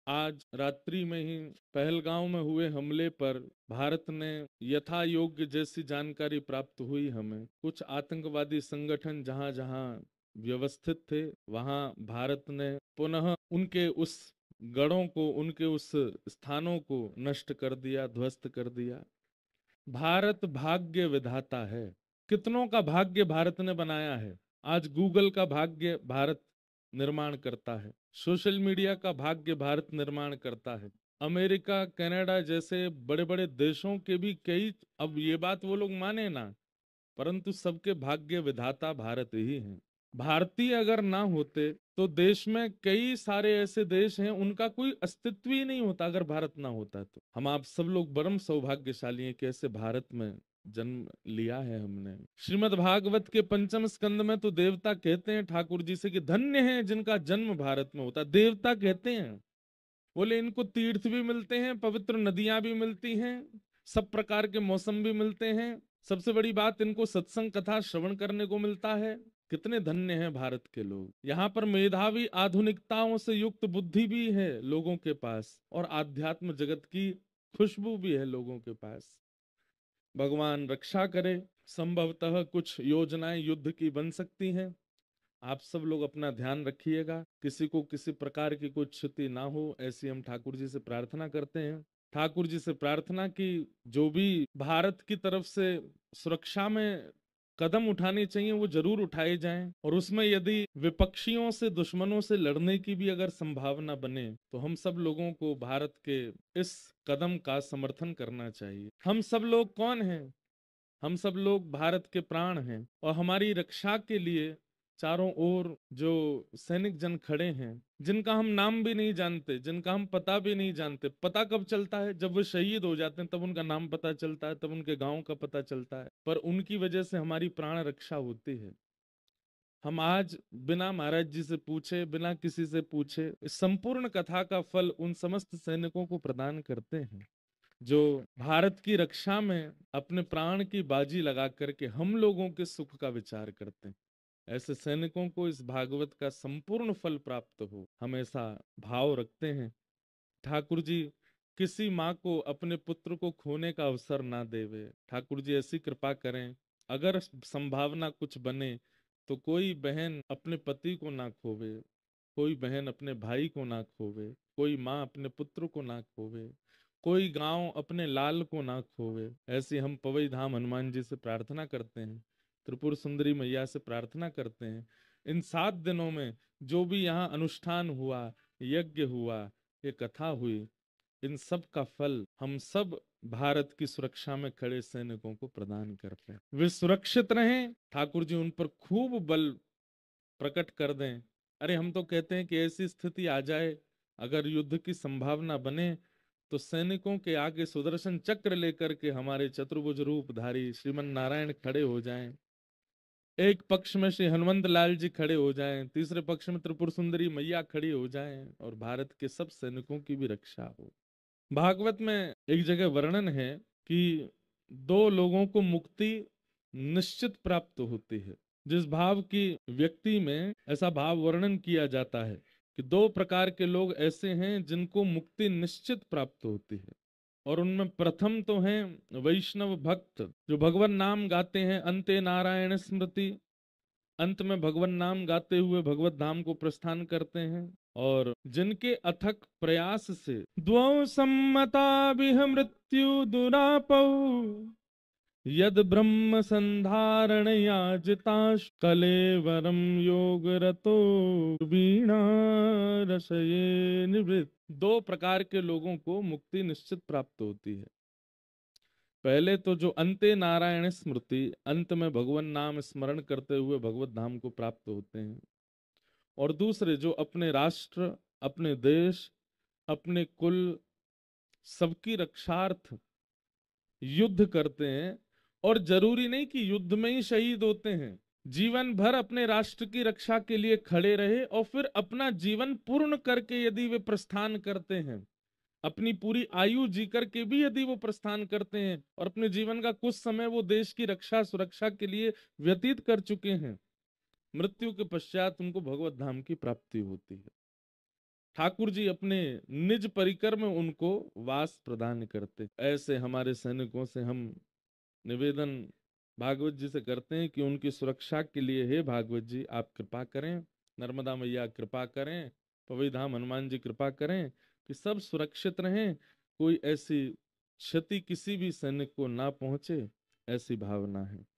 आज रात्रि में ही पहलगांव में हुए हमले पर भारत ने यथा योग्य जैसी जानकारी प्राप्त हुई हमें, कुछ आतंकवादी संगठन जहां जहां व्यवस्थित थे वहां भारत ने पुनः उनके उस गढ़ों को, उनके उस स्थानों को नष्ट कर दिया, ध्वस्त कर दिया। भारत भाग्य विधाता है। कितनों का भाग्य भारत ने बनाया है। आज गूगल का भाग्य भारत निर्माण करता है, सोशल मीडिया का भाग्य भारत निर्माण करता है। अमेरिका, कनाडा जैसे बड़े बड़े देशों के भी कई, अब ये बात वो लोग माने ना, परंतु सबके भाग्य विधाता भारत ही है। भारतीय अगर ना होते तो देश में कई सारे ऐसे देश हैं उनका कोई अस्तित्व ही नहीं होता। अगर भारत ना होता तो हम आप सब लोग परम सौभाग्यशाली हैं कि ऐसे भारत में जन्म लिया है हमने। श्रीमद् भागवत के पंचम स्कंद में तो देवता कहते हैं ठाकुर जी से कि धन्य है जिनका जन्म भारत में होता। देवता कहते हैं, बोले इनको तीर्थ भी मिलते हैं, पवित्र नदियां भी मिलती हैं, सब प्रकार के मौसम भी मिलते हैं, सबसे बड़ी बात इनको सत्संग कथा श्रवण करने को मिलता है। कितने धन्य हैं भारत के लोग। यहाँ पर मेधावी आधुनिकताओं से युक्त बुद्धि भी है लोगों के पास, और आध्यात्म जगत की खुशबू भी है लोगों के पास। भगवान रक्षा करे। संभवतः कुछ योजनाएं युद्ध की बन सकती हैं। आप सब लोग अपना ध्यान रखिएगा, किसी को किसी प्रकार की कोई क्षति ना हो, ऐसी हम ठाकुर जी से प्रार्थना करते हैं। ठाकुर जी से प्रार्थना की जो भी भारत की तरफ से सुरक्षा में कदम उठाने चाहिए वो जरूर उठाए जाएं, और उसमें यदि विपक्षियों से, दुश्मनों से लड़ने की भी अगर संभावना बने तो हम सब लोगों को भारत के इस कदम का समर्थन करना चाहिए। हम सब लोग कौन हैं? हम सब लोग भारत के प्राण हैं, और हमारी रक्षा के लिए चारों ओर जो सैनिक जन खड़े हैं, जिनका हम नाम भी नहीं जानते, जिनका हम पता भी नहीं जानते। पता कब चलता है? जब वो शहीद हो जाते हैं, तब उनका नाम पता चलता है, तब उनके गांव का पता चलता है, पर उनकी वजह से हमारी प्राण रक्षा होती है। हम आज बिना महाराज जी से पूछे, बिना किसी से पूछे, इस संपूर्ण कथा का फल उन समस्त सैनिकों को प्रदान करते हैं जो भारत की रक्षा में अपने प्राण की बाजी लगा करके हम लोगों के सुख का विचार करते हैं। ऐसे सैनिकों को इस भागवत का संपूर्ण फल प्राप्त हो, हम ऐसा भाव रखते हैं। ठाकुर जी किसी माँ को अपने पुत्र को खोने का अवसर ना देवे। ठाकुर जी ऐसी कृपा करें, अगर संभावना कुछ बने तो कोई बहन अपने पति को ना खोवे, कोई बहन अपने भाई को ना खोवे, कोई माँ अपने पुत्र को ना खोवे, कोई गांव अपने लाल को ना खोवे। ऐसी हम पवई धाम हनुमान जी से प्रार्थना करते हैं, त्रिपुर सुंदरी मैया से प्रार्थना करते हैं। इन 7 दिनों में जो भी यहाँ अनुष्ठान हुआ, यज्ञ हुआ, ये कथा हुई, इन सब का फल हम सब भारत की सुरक्षा में खड़े सैनिकों को प्रदान करते हैं। वे सुरक्षित रहें, ठाकुर जी उन पर खूब बल प्रकट कर दें। अरे हम तो कहते हैं कि ऐसी स्थिति आ जाए, अगर युद्ध की संभावना बने, तो सैनिकों के आगे सुदर्शन चक्र लेकर के हमारे चतुर्भुज रूपधारी श्रीमन नारायण खड़े हो जाएं। एक पक्ष में श्री हनुमंत लाल जी खड़े हो जाएं, तीसरे पक्ष में त्रिपुर सुंदरी मैया खड़ी हो जाएं, और भारत के सब सैनिकों की भी रक्षा हो। भागवत में एक जगह वर्णन है कि 2 लोगों को मुक्ति निश्चित प्राप्त होती है। जिस भाव की व्यक्ति में ऐसा भाव वर्णन किया जाता है कि 2 प्रकार के लोग ऐसे हैं जिनको मुक्ति निश्चित प्राप्त होती है, और उनमें प्रथम तो हैं वैष्णव भक्त, जो भगवान नाम गाते हैं अंते नारायण स्मृति, अंत में भगवान नाम गाते हुए भगवत धाम को प्रस्थान करते हैं, और जिनके अथक प्रयास से द्वौ सम्मता बिह मृत्यु दुरापौ यद ब्रह्म संधारण याजिताश कलेवरम योग रतो वीणा रसये निवृत्त। 2 प्रकार के लोगों को मुक्ति निश्चित प्राप्त होती है। पहले तो जो अंते नारायण स्मृति, अंत में भगवान नाम स्मरण करते हुए भगवत धाम को प्राप्त होते हैं, और दूसरे जो अपने राष्ट्र, अपने देश, अपने कुल, सबकी रक्षार्थ युद्ध करते हैं, और जरूरी नहीं कि युद्ध में ही शहीद होते हैं, जीवन भर अपने राष्ट्र की रक्षा के लिए खड़े रहे और फिर अपना जीवन पूर्ण करके यदि वे प्रस्थान करते हैं, अपनी पूरी आयु जीकर के भी यदि वो प्रस्थान करते हैं और अपने जीवन का कुछ समय वो देश की रक्षा सुरक्षा के लिए व्यतीत कर चुके हैं, मृत्यु के पश्चात उनको भगवत धाम की प्राप्ति होती है। ठाकुर जी अपने निज परिकर में उनको वास प्रदान करते। ऐसे हमारे सैनिकों से हम निवेदन भागवत जी से करते हैं कि उनकी सुरक्षा के लिए हे भागवत जी आप कृपा करें, नर्मदा मैया कृपा करें, पवई धाम हनुमान जी कृपा करें कि सब सुरक्षित रहें, कोई ऐसी क्षति किसी भी सैनिक को ना पहुंचे, ऐसी भावना है।